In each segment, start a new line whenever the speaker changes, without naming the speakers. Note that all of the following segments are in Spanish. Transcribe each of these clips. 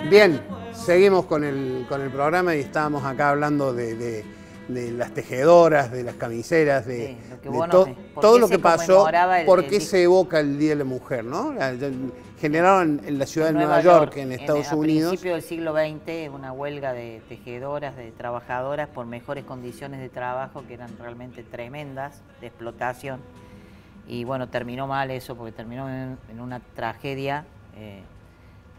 Bien, seguimos con el programa y estábamos acá hablando de las tejedoras, de las camiseras, todo lo que pasó, por qué se evoca el Día de la Mujer, ¿no? Generaron en la ciudad de Nueva York, en Estados Unidos.
A principios del siglo XX, una huelga de tejedoras, de trabajadoras, por mejores condiciones de trabajo que eran realmente tremendas, de explotación. Y bueno, terminó mal eso, porque terminó en una tragedia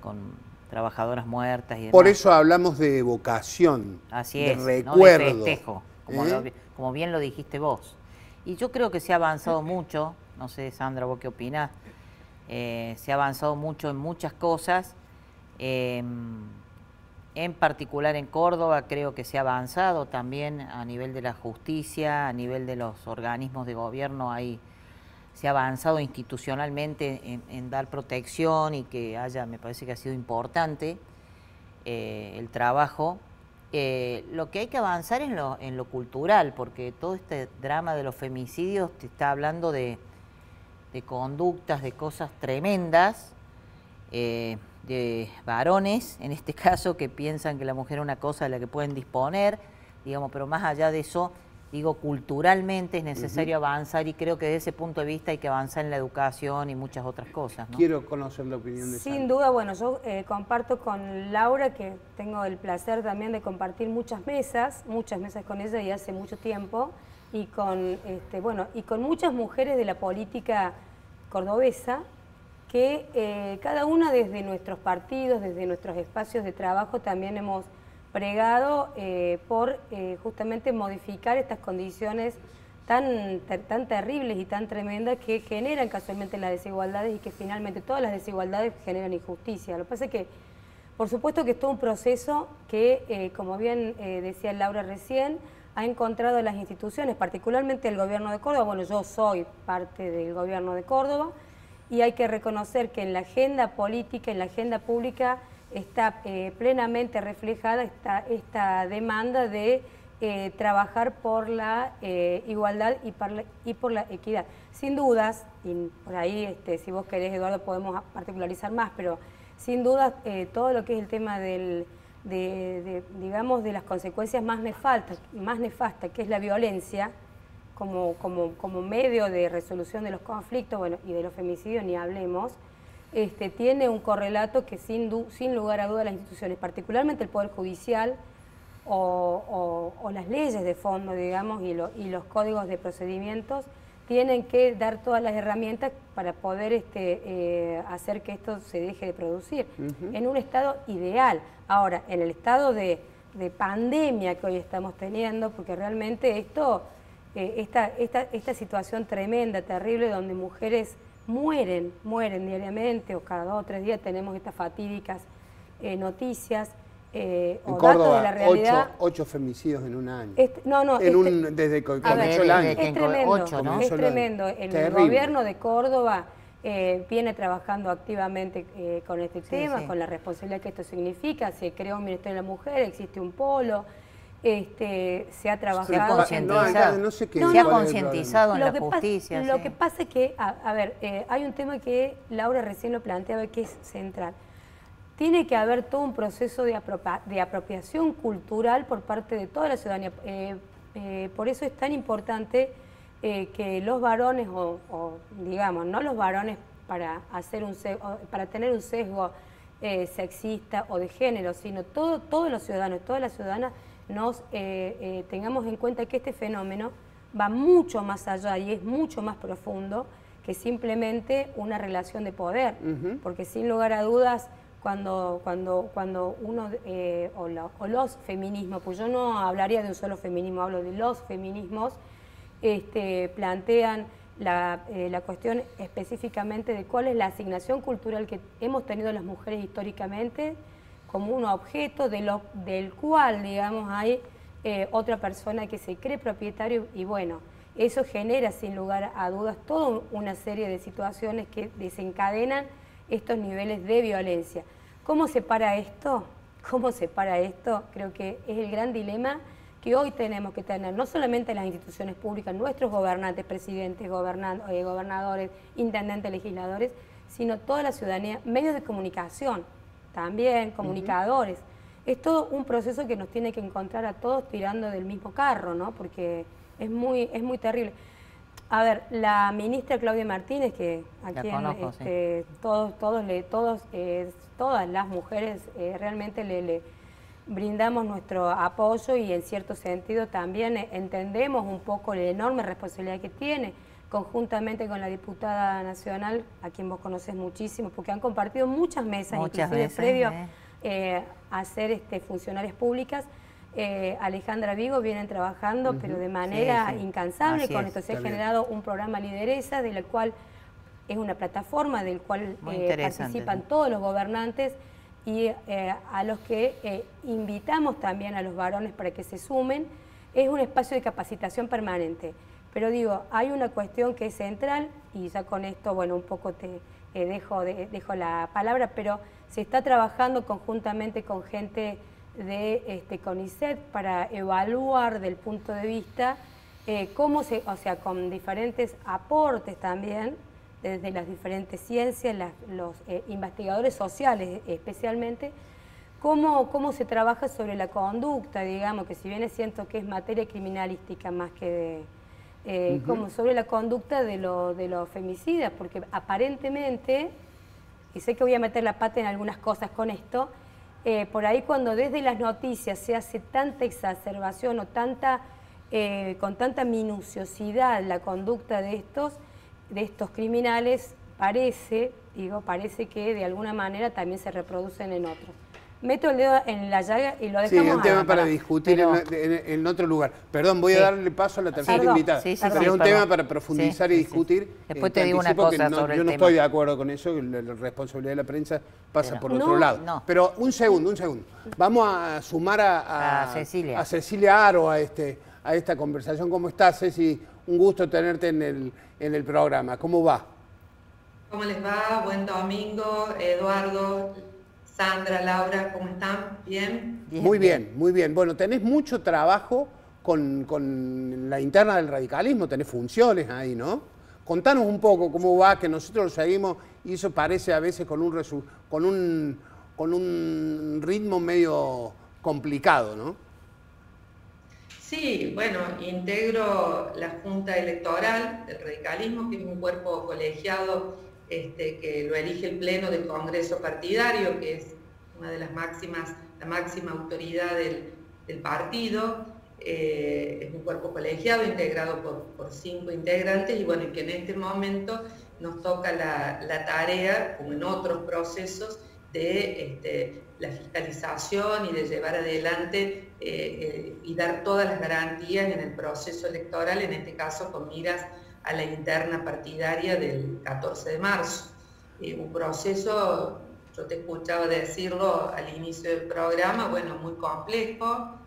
con trabajadoras muertas y demás.
Por eso hablamos de evocación,
así
de
es,
recuerdo.
¿no? De festejo, como bien lo dijiste vos. Y yo creo que se ha avanzado mucho, no sé, Sandra, vos qué opinás, se ha avanzado mucho en muchas cosas, en particular en Córdoba creo que se ha avanzado también a nivel de la justicia, a nivel de los organismos de gobierno, se ha avanzado institucionalmente en dar protección y que me parece que ha sido importante el trabajo. Lo que hay que avanzar es en lo cultural, porque todo este drama de los femicidios te está hablando de conductas, de cosas tremendas, de varones, en este caso, que piensan que la mujer es una cosa de la que pueden disponer, digamos, pero más allá de eso, digo, culturalmente es necesario avanzar y creo que desde ese punto de vista hay que avanzar en la educación y muchas otras cosas, ¿no?
Quiero conocer la opinión de
Sin duda, bueno, yo comparto con Laura, que tengo el placer también de compartir muchas mesas con ella y hace mucho tiempo, y con, y con muchas mujeres de la política cordobesa, que cada una desde nuestros partidos, desde nuestros espacios de trabajo también hemos pregado por justamente modificar estas condiciones tan terribles y tan tremendas que generan casualmente las desigualdades y que finalmente todas las desigualdades generan injusticia. Lo que pasa es que, por supuesto que es todo un proceso que, como bien decía Laura recién, ha encontrado las instituciones, particularmente el gobierno de Córdoba. Bueno, yo soy parte del gobierno de Córdoba y hay que reconocer que en la agenda política, en la agenda pública, está plenamente reflejada esta demanda de trabajar por la igualdad y por la equidad. Sin dudas, y por ahí, si vos querés, Eduardo, podemos particularizar más, pero sin dudas todo lo que es el tema digamos, de las consecuencias más nefastas, que es la violencia, como medio de resolución de los conflictos, bueno, y de los femicidios ni hablemos, tiene un correlato que sin lugar a dudas las instituciones, particularmente el Poder Judicial o las leyes de fondo, digamos, y los códigos de procedimientos, tienen que dar todas las herramientas para poder hacer que esto se deje de producir en un estado ideal. Ahora, en el estado de pandemia que hoy estamos teniendo, porque realmente esta situación tremenda, terrible, donde mujeres mueren diariamente, o cada 2 o 3 días tenemos estas fatídicas noticias,
en
o
Córdoba,
datos de la realidad.
8 femicidios en un año.
Desde que comenzó el año. Es tremendo, 8, ¿no? Es tremendo. El gobierno de Córdoba viene trabajando activamente con este tema, con la responsabilidad que esto significa. Se creó un Ministerio de la Mujer, existe un polo. Se ha trabajado,
se ha concientizado en la justicia.
Lo que pasa es que, hay un tema que Laura recién lo planteaba, que es central. Tiene que haber todo un proceso de apropiación cultural por parte de toda la ciudadanía. Por eso es tan importante que los varones, o digamos, no los varones para tener un sesgo sexista o de género, sino todos los ciudadanos, todas las ciudadanas, tengamos en cuenta que este fenómeno va mucho más allá y es mucho más profundo que simplemente una relación de poder, porque sin lugar a dudas, cuando uno, o los feminismos, pues yo no hablaría de un solo feminismo, hablo de los feminismos, plantean la cuestión específicamente de cuál es la asignación cultural que hemos tenido las mujeres históricamente, como un objeto del cual, digamos, hay otra persona que se cree propietario, y bueno, eso genera sin lugar a dudas toda una serie de situaciones que desencadenan estos niveles de violencia. ¿Cómo se para esto? ¿Cómo se para esto? Creo que es el gran dilema que hoy tenemos que tener, no solamente las instituciones públicas, nuestros gobernantes, presidentes, gobernadores, intendentes, legisladores, sino toda la ciudadanía, medios de comunicación también, comunicadores. Es todo un proceso que nos tiene que encontrar a todos tirando del mismo carro, ¿no? Porque es muy terrible. A ver, la ministra Claudia Martínez, que aquí todas las mujeres realmente le brindamos nuestro apoyo y en cierto sentido también entendemos un poco la enorme responsabilidad que tiene, conjuntamente con la diputada nacional, a quien vos conocés muchísimo, porque han compartido muchas mesas, inclusive previo a ser funcionarias públicas. Alejandra Vigo vienen trabajando, pero de manera incansable con esto. Se ha generado un programa Lideresa, de la cual es una plataforma del cual participan todos los gobernantes y a los que invitamos también a los varones para que se sumen. Es un espacio de capacitación permanente. Pero digo, hay una cuestión que es central, y ya con esto, bueno, un poco te dejo la palabra, pero se está trabajando conjuntamente con gente de CONICET para evaluar del punto de vista cómo con diferentes aportes también, desde las diferentes ciencias, los investigadores sociales especialmente, cómo se trabaja sobre la conducta, digamos, que si bien es cierto que es materia criminalística más que como sobre la conducta de los femicidas, porque aparentemente, y sé que voy a meter la pata en algunas cosas con esto, por ahí cuando desde las noticias se hace tanta exacerbación o con tanta minuciosidad la conducta de estos criminales, parece que de alguna manera también se reproducen en otros. Meto el dedo en la llaga y lo dejamos.
Sí, es un tema para discutir en otro lugar. Perdón, voy a darle paso a la tercera invitada. Pero es un tema para profundizar y discutir.
Después te digo una cosa sobre el tema.
Yo no estoy de acuerdo con eso, que la responsabilidad de la prensa pasa por otro lado. No. Pero un segundo. Vamos a sumar a Cecilia Aro a esta conversación. ¿Cómo estás, Ceci? Un gusto tenerte en el programa. ¿Cómo va?
¿Cómo les va? Buen domingo, Eduardo, Sandra, Laura, ¿cómo están? ¿Bien?
Muy bien. Bueno, tenés mucho trabajo con la interna del radicalismo, tenés funciones ahí, ¿no? Contanos un poco cómo va, que nosotros lo seguimos y eso parece a veces con un ritmo medio complicado, ¿no?
Sí, bueno, integro la Junta Electoral del Radicalismo, que es un cuerpo colegiado que lo elige el Pleno del Congreso Partidario, que es una de la máxima autoridad del partido. Es un cuerpo colegiado integrado por 5 integrantes y bueno, que en este momento nos toca la tarea, como en otros procesos, de la fiscalización y de llevar adelante y dar todas las garantías en el proceso electoral, en este caso con miras a la interna partidaria del 14 de marzo. Un proceso, yo te escuchaba decirlo al inicio del programa, bueno, muy complejo,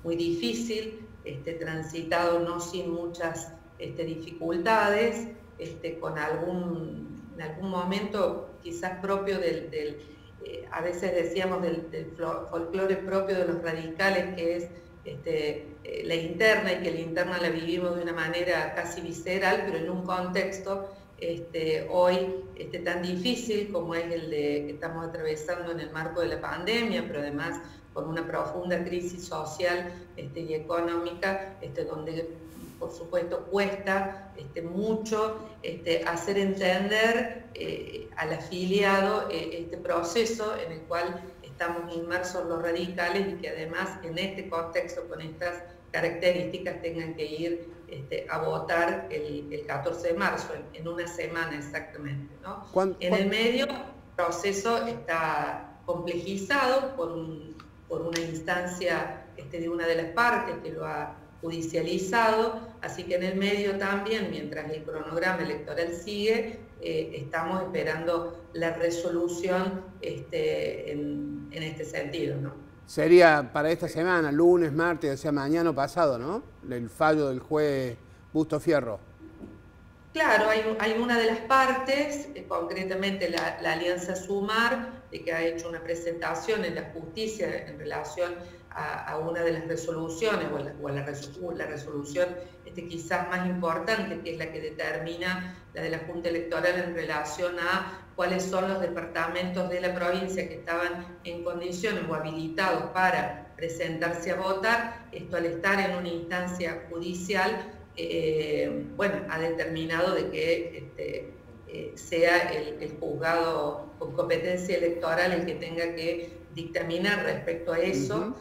muy difícil, transitado no sin muchas dificultades, en algún momento quizás propio a veces decíamos del folclore propio de los radicales, que es la interna, y que la interna la vivimos de una manera casi visceral, pero en un contexto hoy tan difícil como es el que estamos atravesando en el marco de la pandemia, pero además con una profunda crisis social y económica, donde por supuesto cuesta mucho hacer entender al afiliado este proceso en el cual estamos inmersos los radicales y que además en este contexto, con estas características, tengan que ir a votar el 14 de marzo, en una semana exactamente, ¿no? En el medio, el proceso está complejizado por una instancia de una de las partes que lo ha judicializado, así que en el medio también, mientras el cronograma electoral sigue, estamos esperando la resolución en este sentido, ¿no?
Sería para esta semana, lunes, martes, o sea, mañana o pasado, ¿no? El fallo del juez Busto Fierro.
Claro, hay una de las partes, concretamente la Alianza Sumar, de que ha hecho una presentación en la justicia en relación a una de las resoluciones, o a la resolución quizás más importante, que es la que determina la de la Junta Electoral en relación a cuáles son los departamentos de la provincia que estaban en condiciones o habilitados para presentarse a votar. Esto, al estar en una instancia judicial, bueno, ha determinado de que sea el juzgado con competencia electoral el que tenga que dictaminar respecto a eso.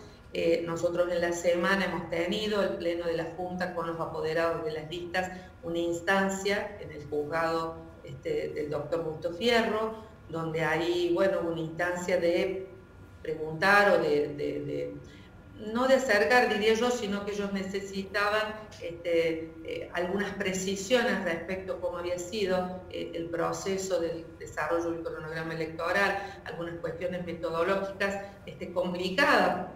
Nosotros en la semana hemos tenido el pleno de la Junta con los apoderados de las listas, una instancia en el juzgado del doctor Busto Fierro, donde hay, bueno, una instancia de preguntar o no de acercar, diría yo, sino que ellos necesitaban algunas precisiones respecto a cómo había sido el proceso del desarrollo del cronograma electoral, algunas cuestiones metodológicas complicadas,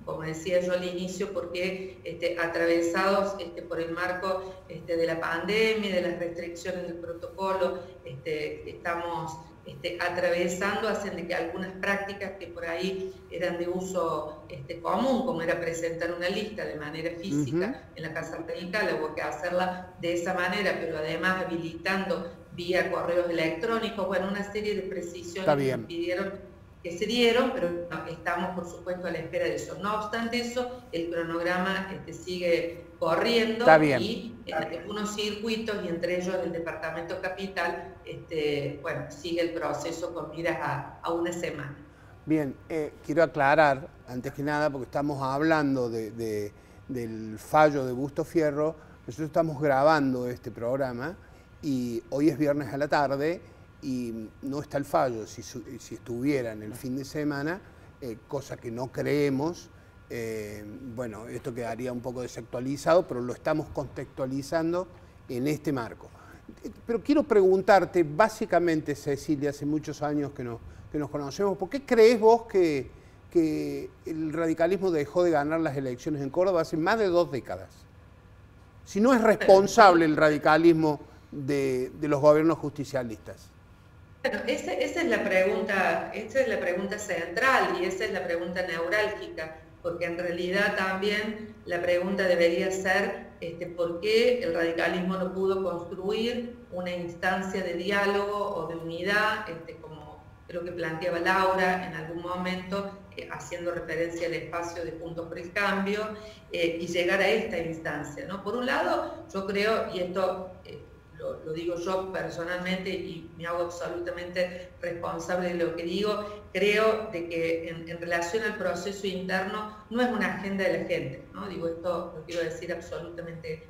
como decía yo al inicio, porque atravesados por el marco de la pandemia, de las restricciones del protocolo, estamos atravesando, hacen de que algunas prácticas que por ahí eran de uso común, como era presentar una lista de manera física en la Casa Radical, hubo que hacerla de esa manera, pero además habilitando vía correos electrónicos, bueno, una serie de precisiones que nos pidieron que se dieron, pero estamos por supuesto a la espera de eso. No obstante eso, el cronograma sigue corriendo y algunos circuitos, y entre ellos el Departamento Capital, bueno, sigue el proceso con miras a una semana.
Bien, quiero aclarar, antes que nada, porque estamos hablando del fallo de Busto Fierro. Nosotros estamos grabando este programa y hoy es viernes a la tarde, y no está el fallo. Si estuviera en el fin de semana, cosa que no creemos, bueno, esto quedaría un poco desactualizado, pero lo estamos contextualizando en este marco. Pero quiero preguntarte, básicamente, Cecilia, hace muchos años que nos conocemos, ¿por qué crees vos que el radicalismo dejó de ganar las elecciones en Córdoba hace más de 2 décadas? Si no es responsable el radicalismo de los gobiernos justicialistas.
Bueno, esa es la pregunta central, y esa es la pregunta neurálgica, porque en realidad también la pregunta debería ser ¿por qué el radicalismo no pudo construir una instancia de diálogo o de unidad, como creo que planteaba Laura en algún momento, haciendo referencia al espacio de Juntos por el Cambio, y llegar a esta instancia, ¿no? Por un lado, yo creo, y esto lo digo yo personalmente y me hago absolutamente responsable de lo que digo, creo de que en relación al proceso interno no es una agenda de la gente, ¿no? Digo, esto lo quiero decir absolutamente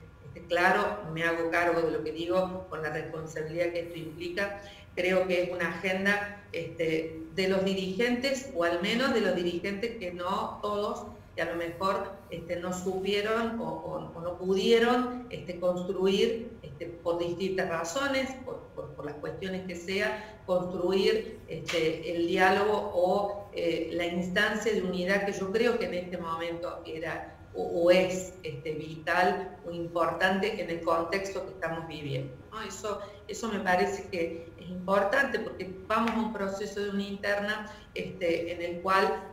claro, me hago cargo de lo que digo con la responsabilidad que esto implica. Creo que es una agenda de los dirigentes, o al menos de los dirigentes que no todos, que a lo mejor no supieron o no pudieron construir, por distintas razones, por las cuestiones que sea, construir el diálogo o la instancia de unidad que yo creo que en este momento era o es vital o importante en el contexto que estamos viviendo, ¿no? Eso me parece que es importante, porque vamos a un proceso de una interna en el cual,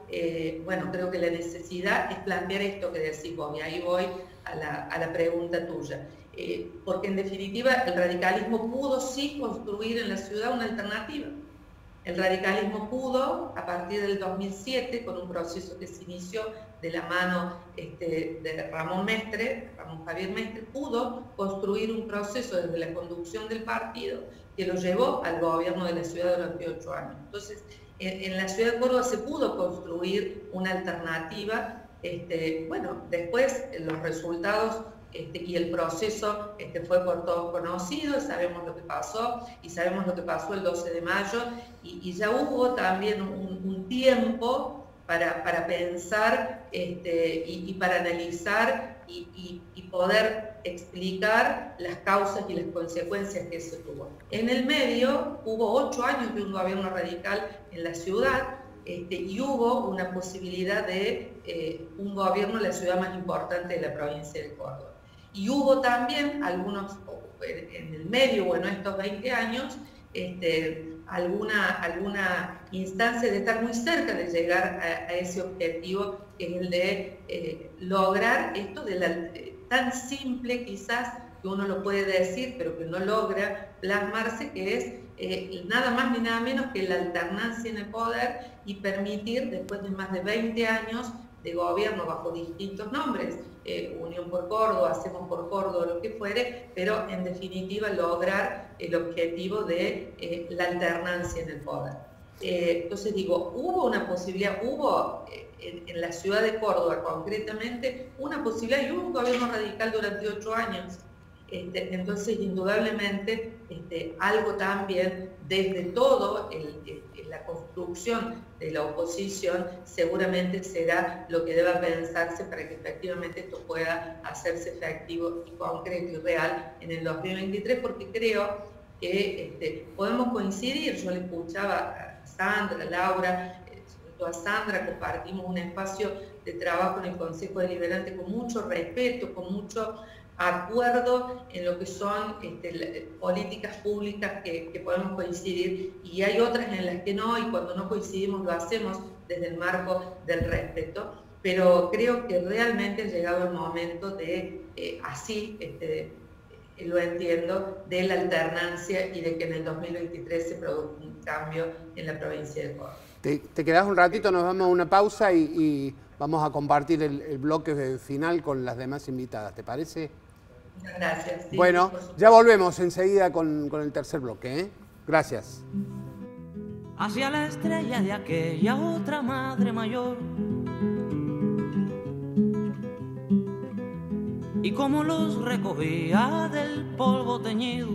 bueno, creo que la necesidad es plantear esto que decís vos, y ahí voy a la pregunta tuya. Porque en definitiva el radicalismo pudo sí construir en la ciudad una alternativa. El radicalismo pudo, a partir del 2007, con un proceso que se inició de la mano de Ramón Javier Mestre, pudo construir un proceso desde la conducción del partido que lo llevó al gobierno de la ciudad durante 8 años. Entonces, en la ciudad de Córdoba se pudo construir una alternativa. Bueno, después los resultados y el proceso fue por todos conocido, sabemos lo que pasó, y sabemos lo que pasó el 12 de mayo, y ya hubo también un tiempo para pensar y para analizar y poder explicar las causas y las consecuencias que eso tuvo. En el medio hubo 8 años de un gobierno radical en la ciudad, y hubo una posibilidad de un gobierno en la ciudad más importante de la provincia de Córdoba. Y hubo también algunos, en el medio, bueno, estos 20 años, alguna instancia de estar muy cerca de llegar a ese objetivo que es el de lograr esto de tan simple quizás que uno lo puede decir, pero que no logra plasmarse, que es nada más ni nada menos que la alternancia en el poder y permitir, después de más de 20 años de gobierno bajo distintos nombres, Unión por Córdoba, Hacemos por Córdoba, lo que fuere, pero en definitiva lograr el objetivo de la alternancia en el poder. Entonces digo, hubo una posibilidad, en la ciudad de Córdoba concretamente, una posibilidad, y hubo un gobierno radical durante 8 años. Entonces, indudablemente, algo también desde todo la construcción de la oposición seguramente será lo que deba pensarse para que efectivamente esto pueda hacerse efectivo y concreto y real en el 2023, porque creo que podemos coincidir. Yo le escuchaba a Sandra, a Laura, sobre todo a Sandra, compartimos un espacio de trabajo en el Consejo Deliberante con mucho respeto, con mucho acuerdo en lo que son políticas públicas que podemos coincidir, y hay otras en las que no, y cuando no coincidimos lo hacemos desde el marco del respeto, pero creo que realmente ha llegado el momento de, lo entiendo, de la alternancia y de que en el 2023 se produzca un cambio en la provincia de Córdoba.
Te quedás un ratito, nos vamos a una pausa y vamos a compartir el bloque final con las demás invitadas, ¿te parece?
Muchas gracias. Sí,
bueno, ya volvemos enseguida con el tercer bloque, ¿eh? Gracias.
Hacia la estrella de aquella otra madre mayor, y como los recogía del polvo teñido,